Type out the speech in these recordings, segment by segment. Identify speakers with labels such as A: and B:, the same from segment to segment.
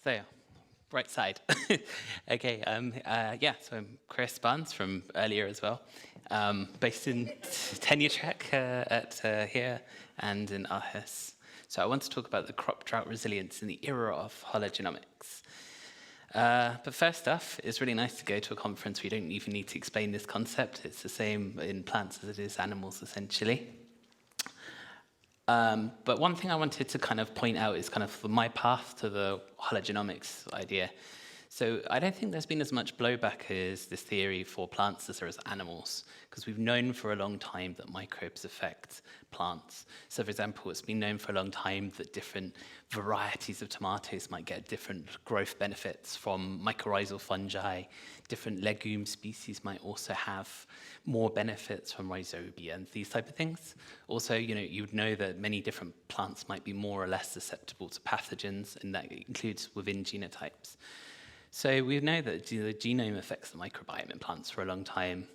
A: So, right side. Okay, so I'm Chris Barnes from earlier as well, based in tenure track at here and in Aarhus. So I want to talk about the crop drought resilience in the era of hologenomics. But first off, it's really nice to go to a conference where you don't even need to explain this concept. It's the same in plants as it is animals, essentially. But one thing I wanted to kind of point out is kind of my path to the hologenomics idea. So I don't think there's been as much blowback as this theory for plants as there is animals, because we've known for a long time that microbes affect plants. So for example, it's been known for a long time that different varieties of tomatoes might get different growth benefits from mycorrhizal fungi. Different legume species might also have more benefits from rhizobia and these type of things. Also, you would know that many different plants might be more or less susceptible to pathogens, and that includes within genotypes. So we know that the genome affects the microbiome in plants for a long time.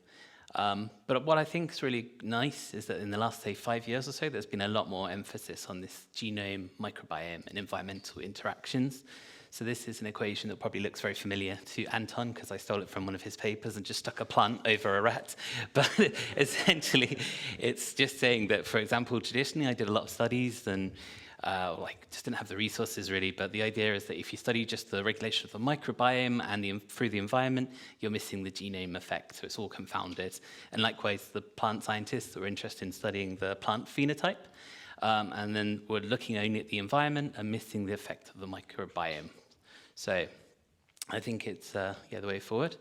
A: But what I think is really nice is that in the last, say, 5 years or so, there's been a lot more emphasis on this genome, microbiome, and environmental interactions. So this is an equation that probably looks very familiar to Anton, because I stole it from one of his papers and just stuck a plant over a rat. But essentially, it's just saying that, for example, traditionally I did a lot of studies and just didn't have the resources really, but the idea is that if you study just the regulation of the microbiome and through the environment, you're missing the genome effect, so it's all confounded. And likewise, the plant scientists were interested in studying the plant phenotype, and then were looking only at the environment and missing the effect of the microbiome. So I think it's the way forward.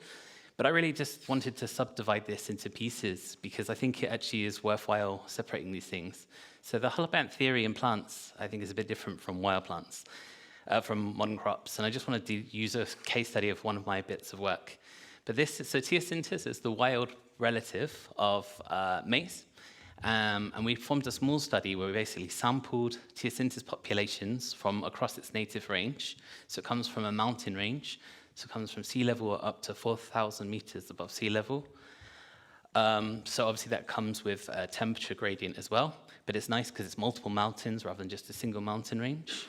A: But I really just wanted to subdivide this into pieces because I think it actually is worthwhile separating these things. So the holobiont theory in plants, I think, is a bit different from wild plants, from modern crops. And I just wanted to use a case study of one of my bits of work. But so teosynthis is the wild relative of maize. And we formed a small study where we basically sampled teosynthis populations from across its native range. So it comes from a mountain range. So it comes from sea level up to 4,000 meters above sea level. So obviously that comes with a temperature gradient as well, but it's nice because it's multiple mountains rather than just a single mountain range.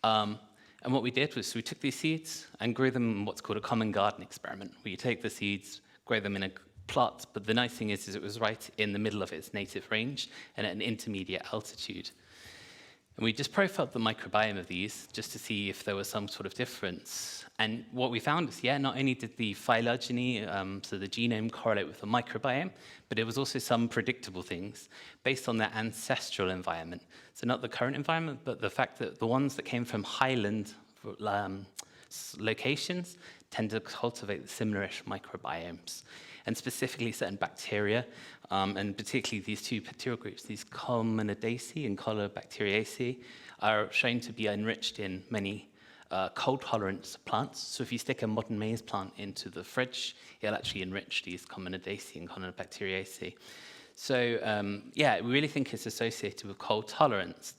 A: And what we did was we took these seeds and grew them in what's called a common garden experiment, where you take the seeds, grow them in a plot, but the nice thing is it was right in the middle of its native range and at an intermediate altitude. And we just profiled the microbiome of these just to see if there was some sort of difference. And what we found is, not only did the phylogeny, so the genome, correlate with the microbiome, but it was also some predictable things based on their ancestral environment. So not the current environment, but the fact that the ones that came from highland locations tend to cultivate similar-ish microbiomes, and specifically certain bacteria, and particularly these two bacterial groups, these Columnidaceae and Colobacteriaceae, are shown to be enriched in many cold-tolerant plants. So if you stick a modern maize plant into the fridge, it'll actually enrich these Columnidaceae and Colobacteriaceae. So we really think it's associated with cold tolerance,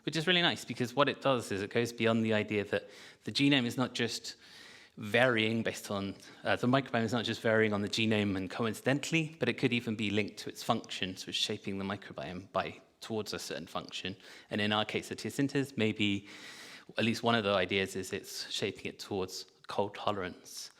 A: which is really nice because what it does is it goes beyond the idea that the genome is not just varying based on, the microbiome is not just varying on the genome and coincidentally, but it could even be linked to its function, so it's shaping the microbiome towards a certain function. And in our case, the teosynthis, maybe at least one of the ideas is it's shaping it towards cold tolerance.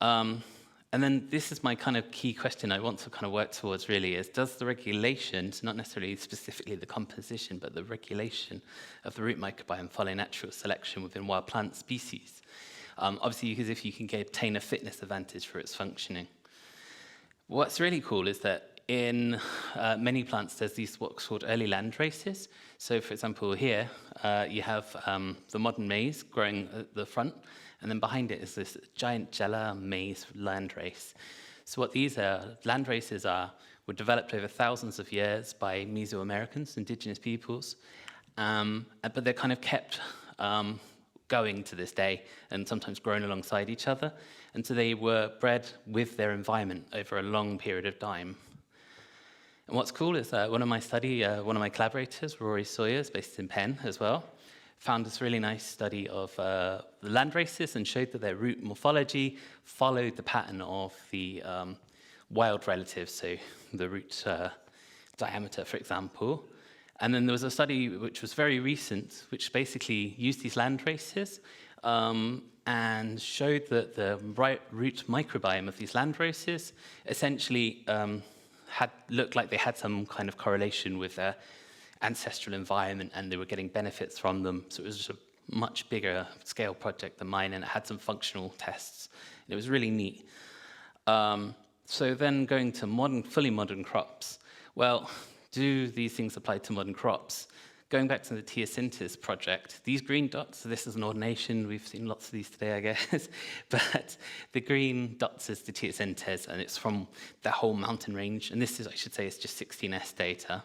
A: And then this is my kind of key question I want to kind of work towards really is, does the regulation, so not necessarily specifically the composition, but the regulation of the root microbiome follow natural selection within wild plant species? Obviously, because if you can obtain a fitness advantage for its functioning. What's really cool is that in many plants, there's these what's called early land races. So, for example, here you have the modern maize growing at the front, and then behind it is this giant Jela maize land race. So what these land races were developed over thousands of years by Mesoamericans, indigenous peoples, but they're kind of kept going to this day and sometimes grown alongside each other. And so they were bred with their environment over a long period of time. And what's cool is that one of my collaborators, Rory Sawyers, based in Penn as well, found this really nice study of the land races and showed that their root morphology followed the pattern of the wild relatives, so the root diameter, for example. And then there was a study which was very recent, which basically used these land races and showed that the root microbiome of these land races essentially looked like they had some kind of correlation with their ancestral environment, and they were getting benefits from them. So it was just a much bigger scale project than mine, and it had some functional tests. And it was really neat. So then going to fully modern crops. Well, do these things apply to modern crops? Going back to the teosynthesis project, these green dots, so this is an ordination, we've seen lots of these today, I guess, but the green dots is the teosynthesis, and it's from the whole mountain range, and this is, I should say, it's just 16S data.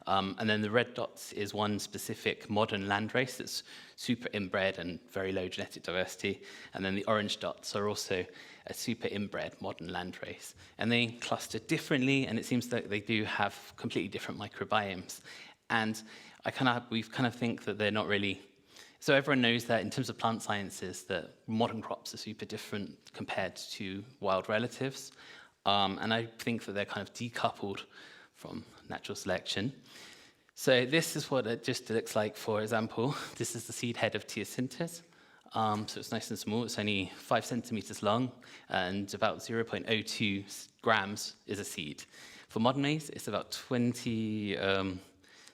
A: And then the red dots is one specific modern landrace that's super inbred and very low genetic diversity, and then the orange dots are also a super inbred modern landrace. And they cluster differently, and it seems that they do have completely different microbiomes. And we kind of think that they're not really. So everyone knows that in terms of plant sciences, that modern crops are super different compared to wild relatives. And I think that they're kind of decoupled from natural selection. So this is what it just looks like, for example. This is the seed head of teosynthesis. So it's nice and small. It's only 5 centimeters long, and about 0.02 grams is a seed. For modern maize, it's about 20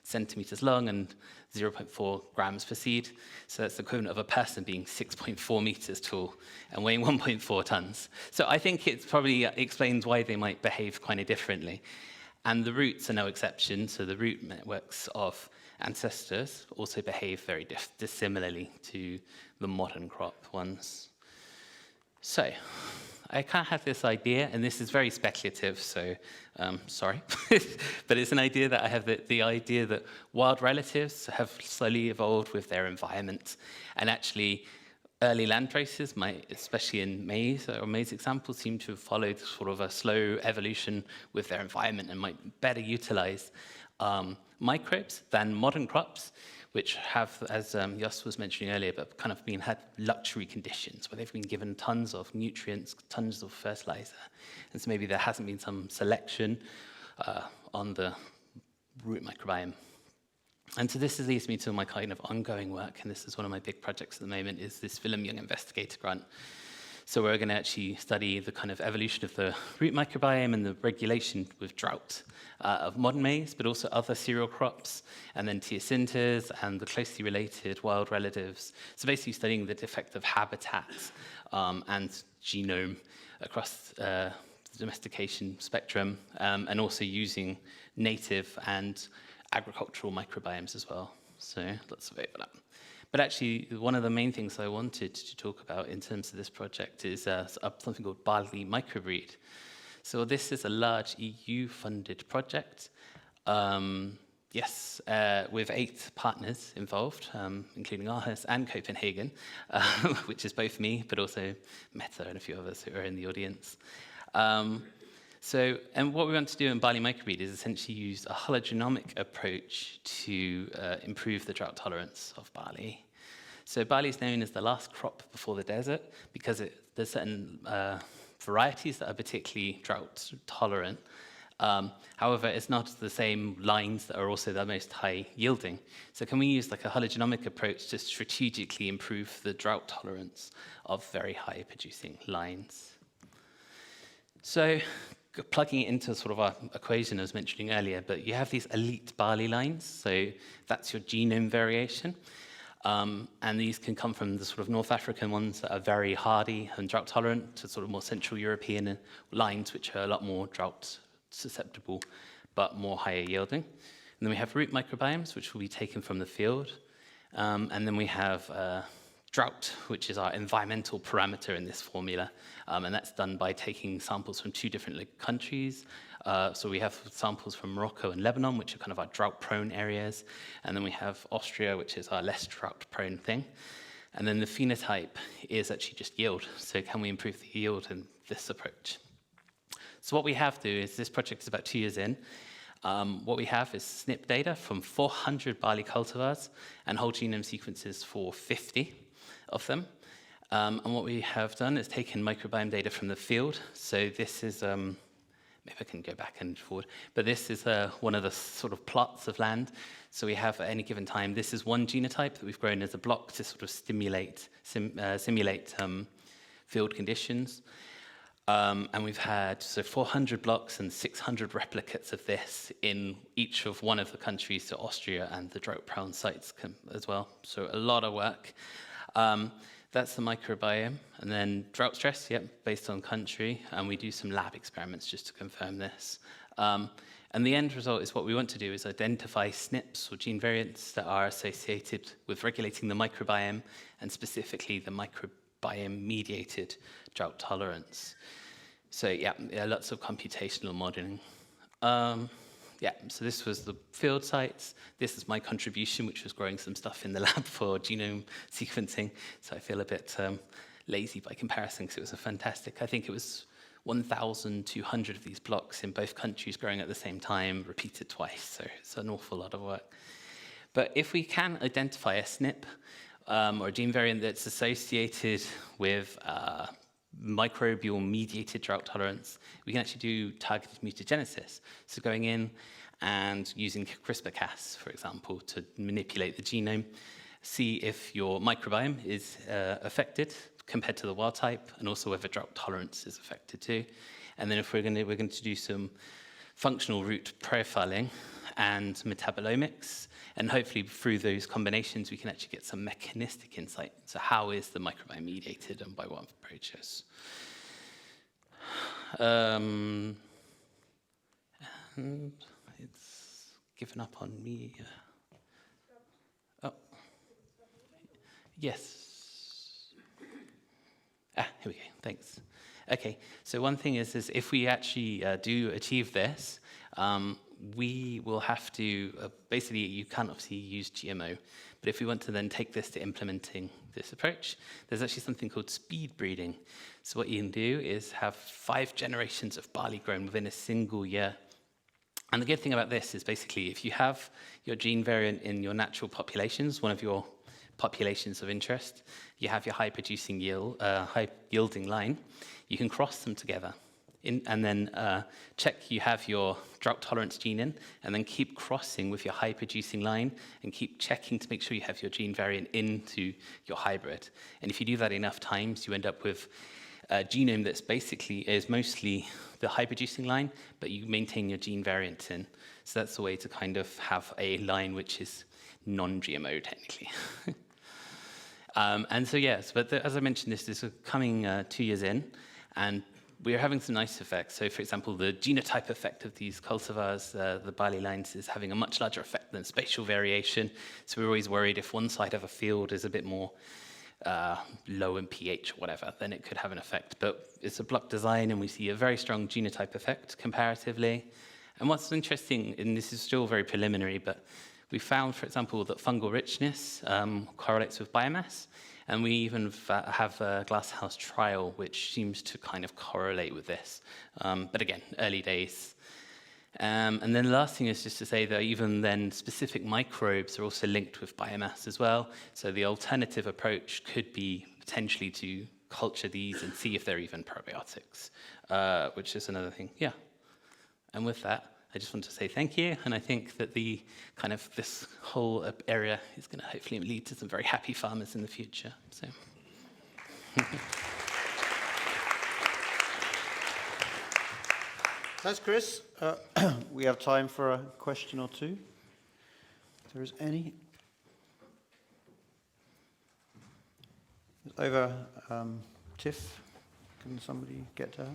A: centimeters long and 0.4 grams per seed. So that's the equivalent of a person being 6.4 meters tall and weighing 1.4 tons. So I think it probably explains why they might behave kind of differently. And the roots are no exception. So the root networks of ancestors also behave very dissimilarly to the modern crop ones. So I kind of have this idea, and this is very speculative, so sorry. But it's an idea that I have, the idea that wild relatives have slowly evolved with their environment. And actually, early land races, especially in maize or maize examples, seem to have followed sort of a slow evolution with their environment and might better utilize microbes than modern crops, which have, as Jos was mentioning earlier, but kind of had luxury conditions where they've been given tons of nutrients, tons of fertilizer. And so maybe there hasn't been some selection on the root microbiome. And so this leads me to my kind of ongoing work, and this is one of my big projects at the moment, is this Willem Young Investigator Grant. So we're going to actually study the kind of evolution of the root microbiome and the regulation with drought of modern maize, but also other cereal crops, and then teosynthers and the closely related wild relatives. So basically studying the effect of habitats and genome across the domestication spectrum, and also using native and agricultural microbiomes as well. So lots of overlap. But actually, one of the main things I wanted to talk about in terms of this project is something called barley microbreed. So this is a large EU-funded project, with 8 partners involved, including Aarhus and Copenhagen, which is both me, but also Meta and a few others who are in the audience. And what we want to do in barley microbreed is essentially use a hologenomic approach to improve the drought tolerance of barley. So barley is known as the last crop before the desert because there's certain varieties that are particularly drought tolerant. However, it's not the same lines that are also the most high yielding. So can we use like a hologenomic approach to strategically improve the drought tolerance of very high producing lines? So plugging it into sort of our equation I was mentioning earlier, but you have these elite barley lines, so that's your genome variation. And these can come from the sort of North African ones that are very hardy and drought tolerant to sort of more Central European lines, which are a lot more drought susceptible, but more higher yielding. And then we have root microbiomes, which will be taken from the field. And then we have drought, which is our environmental parameter in this formula. And that's done by taking samples from 2 different countries. So we have samples from Morocco and Lebanon, which are kind of our drought-prone areas. And then we have Austria, which is our less drought-prone thing. And then the phenotype is actually just yield. So can we improve the yield in this approach? So what we have to do is, this project is about 2 years in. What we have is SNP data from 400 barley cultivars and whole genome sequences for 50 of them. And what we have done is taken microbiome data from the field. So this is maybe I can go back and forward. But this is one of the sort of plots of land. So we have at any given time, this is one genotype that we've grown as a block to sort of simulate field conditions. And we've had 400 blocks and 600 replicates of this in each of one of the countries, so Austria and the drought-prone sites as well. So a lot of work. That's the microbiome. And then drought stress, based on country. And we do some lab experiments just to confirm this. And the end result is what we want to do is identify SNPs or gene variants that are associated with regulating the microbiome and specifically the microbiome-mediated drought tolerance. So lots of computational modeling. So this was the field sites. This is my contribution, which was growing some stuff in the lab for genome sequencing. So I feel a bit lazy by comparison because it was I think it was 1,200 of these blocks in both countries growing at the same time, repeated twice. So it's an awful lot of work. But if we can identify a SNP or a gene variant that's associated with microbial-mediated drought tolerance, we can actually do targeted mutagenesis. So going in and using CRISPR-Cas, for example, to manipulate the genome, see if your microbiome is affected compared to the wild type, and also whether drought tolerance is affected too. And then if we're going to do some functional root profiling and metabolomics, and hopefully through those combinations we can actually get some mechanistic insight. So how is the microbiome mediated and by what approaches? And it's given up on me. Oh, yes. Here we go, thanks. Okay, so one thing is if we actually do achieve this, we will have to, basically you can't obviously use GMO, but if we want to then take this to implementing this approach, there's actually something called speed breeding. So what you can do is have 5 generations of barley grown within a single year. And the good thing about this is basically if you have your gene variant in your natural populations, one of your populations of interest, you have your high-producing high-yielding line, you can cross them together. And then check you have your drought tolerance gene in, and then keep crossing with your high-producing line, and keep checking to make sure you have your gene variant into your hybrid. And if you do that enough times, you end up with a genome that's is mostly the high-producing line, but you maintain your gene variant in. So that's the way to kind of have a line which is non-GMO, technically. And so, yes, but as I mentioned, this is coming 2 years in, and we're having some nice effects. So, for example, the genotype effect of these cultivars, the barley lines, is having a much larger effect than spatial variation. So we're always worried if one side of a field is a bit more low in pH or whatever, then it could have an effect. But it's a block design, and we see a very strong genotype effect comparatively. And what's interesting, and this is still very preliminary, but we found, for example, that fungal richness correlates with biomass, and we even have a glasshouse trial which seems to kind of correlate with this. But again, early days. And then the last thing is just to say that even then specific microbes are also linked with biomass as well. So the alternative approach could be potentially to culture these and see if they're even probiotics, which is another thing. Yeah. And with that, I just want to say thank you, and I think that this whole area is going to hopefully lead to some very happy farmers in the future. So.
B: Thanks, Chris. We have time for a question or two, if there is any. Over Tiff, can somebody get to her?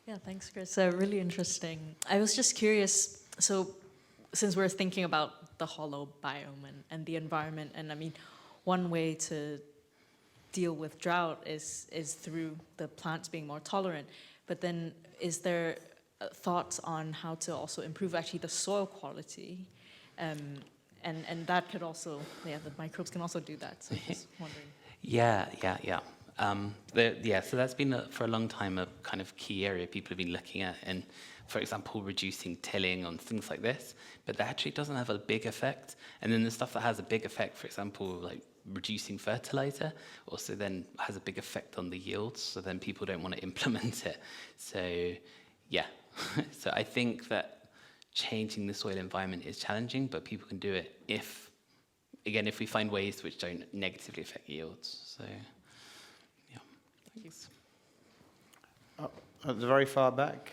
C: Yeah, thanks, Chris. Really interesting. I was just curious, so since we're thinking about the hollow biome and the environment, and I mean, one way to deal with drought is through the plants being more tolerant, but then is there thoughts on how to also improve actually the soil quality? And that could also, the microbes can also do that, so just wondering.
A: Yeah. So that's been, for a long time, a kind of key area people have been looking at. And for example, reducing tilling on things like this, but that actually doesn't have a big effect. And then the stuff that has a big effect, for example, like reducing fertilizer, also then has a big effect on the yields, so then people don't want to implement it. So, yeah. So I think that changing the soil environment is challenging, but people can do it if we find ways which don't negatively affect yields. So, yeah. Thanks.
B: At the very far back.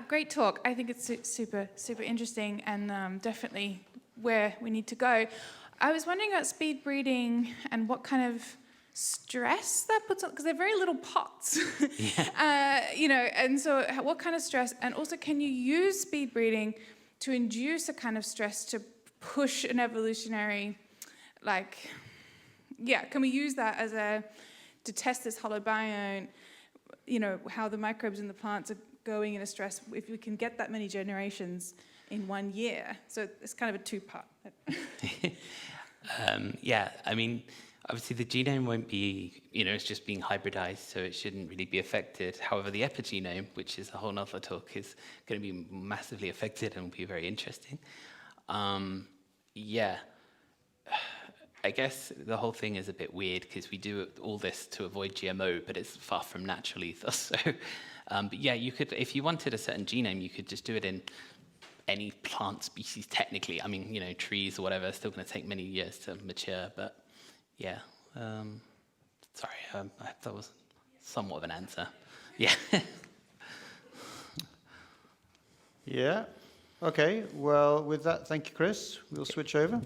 D: Great talk. I think it's super interesting and definitely where we need to go. I was wondering about speed breeding and what kind of stress that puts on, because they're very little pots.
A: Yeah.
D: And so what kind of stress, and also can you use speed breeding to induce a kind of stress to push an evolutionary, can we use that to test this holobiome, how the microbes in the plants are going in a stress, if we can get that many generations in 1 year. So it's kind of a two-part.
A: Yeah, I mean, obviously the genome won't be, it's just being hybridized, so it shouldn't really be affected. However, the epigenome, which is a whole nother talk, is going to be massively affected and will be very interesting. Yeah, I guess the whole thing is a bit weird because we do all this to avoid GMO, but it's far from natural ether. So, but yeah, you could, if you wanted a certain genome, you could just do it in any plant species technically. I mean, trees or whatever, it's still going to take many years to mature, but yeah. Sorry, that was somewhat of an answer. Yeah.
B: Yeah. Okay. Well, with that, thank you, Chris. We'll switch over.